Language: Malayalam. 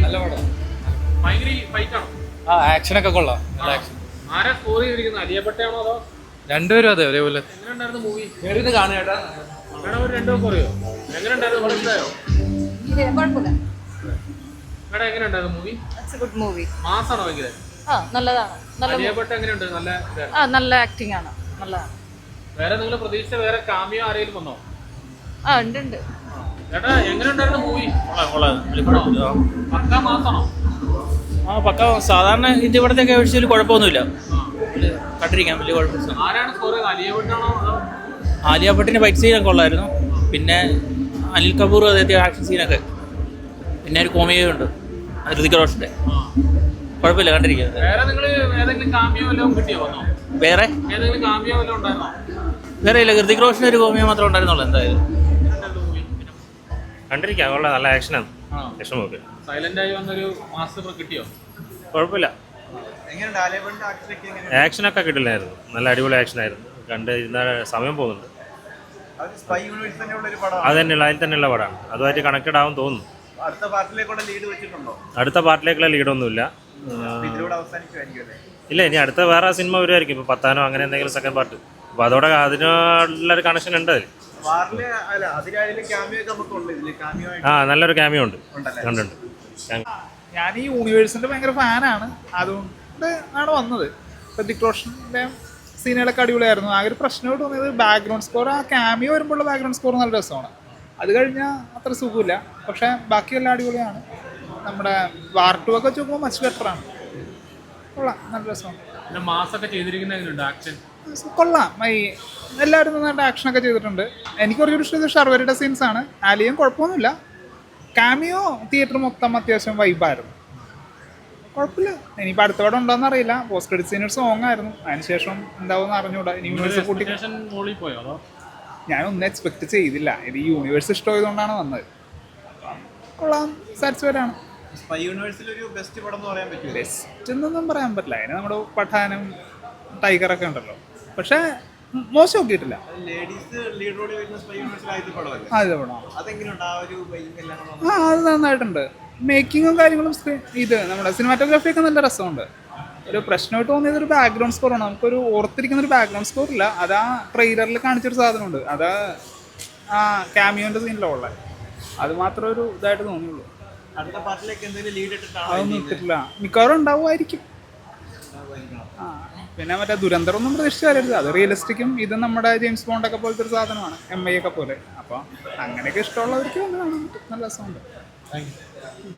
നല്ല പടം. ഭയങ്കര ഫൈറ്റ് ആണോ? ആ ആക്ഷനൊക്കെ കൊള്ളാം. നല്ല ആക്ഷൻ. ആരാ സ്കോർ ചെയ്തിരിക്കുന്നത്? അലിയപ്പെട്ടയാണോ അതോ? രണ്ടുപേരും അതെ ഒരേപോലെ. എങ്ങനെയുണ്ടായിരുന്നു മൂവി? കേറിയത് കാണുകേട്ടാ. മേഡം ഒരു രണ്ടു പറയോ? എങ്ങനെയുണ്ടായിരുന്നു? മനസ്സിലായോ? കുഴപ്പമില്ല. മേഡം എങ്ങനെയുണ്ടായിരുന്നു മൂവി? Good movie. മാസാണോ ഭയങ്കര? നല്ലതാണ്. അലിയപ്പെട്ട എങ്ങനെയുണ്ട്? നല്ല നല്ല ആക്ടിംഗ് ആണ്. നല്ലതാണ്. വേറെ നിങ്ങൾ പ്രതീക്ഷിച്ച വേറെ കാമിയോ ആരെങ്കിലും വന്നോ? ഉണ്ട്. ചേട്ടാ എങ്ങനെയുണ്ടായിരുന്നു മൂവി? പക്കാ മാസാണോ? പക്ക സാധാരണ ഇവിടത്തെ അപേക്ഷിച്ച് കുഴപ്പമൊന്നുമില്ല, കണ്ടിരിക്കാൻ വലിയ കുഴപ്പമില്ല. ആരാണ് സ്കോർ ചെയ്തത്? അലിയപ്പെട്ടാണോ അതോ? ആലിയ ഭട്ടിൻ്റെ ഫൈറ്റ് സീനൊക്കെ ഉള്ളായിരുന്നു. പിന്നെ അനിൽ കപൂർ അദ്ദേഹത്തെ ആക്ഷൻ സീനൊക്കെ, പിന്നെ ഒരു കോമഡിയുണ്ട് ഋതിക് റോഷൻ്റെ. കുഴപ്പമില്ല, കണ്ടിരിക്കുന്നത്. വേറെ നിങ്ങൾ ഏതെങ്കിലും കാമിയോ വല്ലതും കിട്ടിയോ? വന്നോ വേറെ ഏതെങ്കിലും കാമിയോ വല്ലതും ഉണ്ടായിരുന്നോ? വേറെ ഇല്ല, ഋതിക് റോഷൻ്റെ ഒരു കോമിയോ മാത്രമേ ഉണ്ടായിരുന്നുള്ളൂ. എന്തായാലും കണ്ടിരിക്കാം, കൊള്ളാം, നല്ല ആക്ഷനാണ്. ലക്ഷമൊക്കെ സൈലന്റ് ആയി വന്നൊരു മാസ്റ്റർ കിട്ടിയോ? കുഴപ്പമില്ല, ആക്ഷനൊക്കെ കിട്ടില്ലായിരുന്നു. നല്ല അടിപൊളി ആക്ഷനായിരുന്നു. കണ്ട് ഇരുന്ന സമയം പോകുന്നുണ്ട്. അത് തന്നെയുള്ള അതിൽ തന്നെയുള്ള പടമാണ്. അതുമായിട്ട് കണക്റ്റഡ് ആവും തോന്നുന്നു. അടുത്ത പാർട്ടിലേക്കുള്ള ലീഡൊന്നുമില്ല. ഇല്ല, ഇനി അടുത്ത വേറെ സിനിമ വരുമായിരിക്കും. ഇപ്പോൾ പത്താനോ അങ്ങനെ എന്തെങ്കിലും സെക്കൻഡ് പാർട്ട്. അപ്പോൾ അതോടെ അതിനുള്ളൊരു കണക്ഷൻ ഉണ്ട് അതിൽ. നല്ലൊരു ക്യാമിയോ ഉണ്ട്, കണ്ടുണ്ട്. ഞാൻ ഈ യൂണിവേഴ്സിന്റെ ഭയങ്കര ഫാനാണ്, അതുകൊണ്ട് ആണ് വന്നത്. ഋതിക് റോഷന്റെ സീനുകളൊക്കെ അടിപൊളിയായിരുന്നു. ആകെ ഒരു പ്രശ്നമായിട്ട് തോന്നിയത് ബാക്ക്ഗ്രൗണ്ട് സ്കോർ. ആ ക്യാമിയോ വരുമ്പോഴുള്ള ബാക്ക്ഗ്രൗണ്ട് സ്കോർ നല്ല രസമാണ്. അത് കഴിഞ്ഞാൽ അത്ര സുഖമില്ല, പക്ഷെ ബാക്കിയെല്ലാം അടിപൊളിയാണ്. നമ്മുടെ വാർ 2 ഒക്കെ വെച്ച് നോക്കുമ്പോൾ മച്ച് ബെറ്ററാണ്. കൊള്ളാം, നല്ല രസമാണ്. മാസൊക്കെ ചെയ്തിരിക്കുന്ന ആക്ഷൻ കൊള്ളാം. എല്ലാവരും നന്നായിട്ട് ആക്ഷനൊക്കെ ചെയ്തിട്ടുണ്ട്. എനിക്ക് കുറച്ചൊരു ഇഷ്ടം ഷർവരിയുടെ സീൻസ് ആണ്. ആലിയും കുഴപ്പമൊന്നുമില്ല. കാമിയോ തിയേറ്റർ മൊത്തം അത്യാവശ്യം വൈബായിരുന്നു. കുഴപ്പമില്ല. ഇനിയിപ്പോൾ അടുത്ത പടം ഉണ്ടോയെന്ന് അറിയില്ല. പോസ്റ്റ് ക്രെഡിറ്റ് സീൻ ഒരു സോങ് ആയിരുന്നു. അതിനുശേഷം എന്താവുമെന്ന് അറിഞ്ഞൂടാ. ഇനി യൂണിവേഴ്സ് കൂട്ടി ഞാനൊന്നും എക്സ്പെക്ട് ചെയ്തില്ല. ഇത് യൂണിവേഴ്സ് ഇഷ്ടമായതുകൊണ്ടാണ് വന്നത്. കൊള്ളാം, സാറ്റിസ്ഫൈഡ് ആണ്. ബെസ്റ്റ് എന്നൊന്നും പറയാൻ പറ്റില്ല. അതിന് നമ്മുടെ പഠാനും ടൈഗറൊക്കെ ഉണ്ടല്ലോ. പക്ഷേ മോശം നോക്കിയിട്ടില്ല. അത് നന്നായിട്ടുണ്ട്. മേക്കിങ്ങും കാര്യങ്ങളും ഇത് നമ്മുടെ സിനിമാറ്റോഗ്രാഫിയൊക്കെ നല്ല രസമുണ്ട്. ഒരു പ്രശ്നമായിട്ട് തോന്നിയത് ഒരു ബാക്ക്ഗ്രൗണ്ട് സ്കോറാണ്. നമുക്കൊരു ഓർത്തിരിക്കുന്ന ഒരു ബാക്ക്ഗ്രൗണ്ട് സ്കോർ ഇല്ല. അത് ആ ട്രെയിലറിൽ കാണിച്ചൊരു സാധനമുണ്ട്. അത് ആ ക്യാമിയോന്റെ സീനിലാണ് ഉള്ളത്. അത് മാത്രമേ ഒരു ഇതായിട്ട് തോന്നിയുള്ളൂ. അതൊന്നും ഇട്ടിട്ടില്ല. മിക്കവാറും ഉണ്ടാവുമായിരിക്കും. പിന്നെ മറ്റേ ദുരന്തരൊന്നും പ്രതീക്ഷിച്ച് വരരുത്. അത് റിയലിസ്റ്റിക്കും ഇത് നമ്മുടെ ജെയിംസ് ബോണ്ടൊക്കെ പോലത്തെ ഒരു സാധനമാണ്, MI ഒക്കെ പോലെ. അപ്പോൾ അങ്ങനെയൊക്കെ ഇഷ്ടമുള്ളവർക്ക് വന്ന് കാണാൻ പറ്റും. നല്ല രസമുണ്ട്.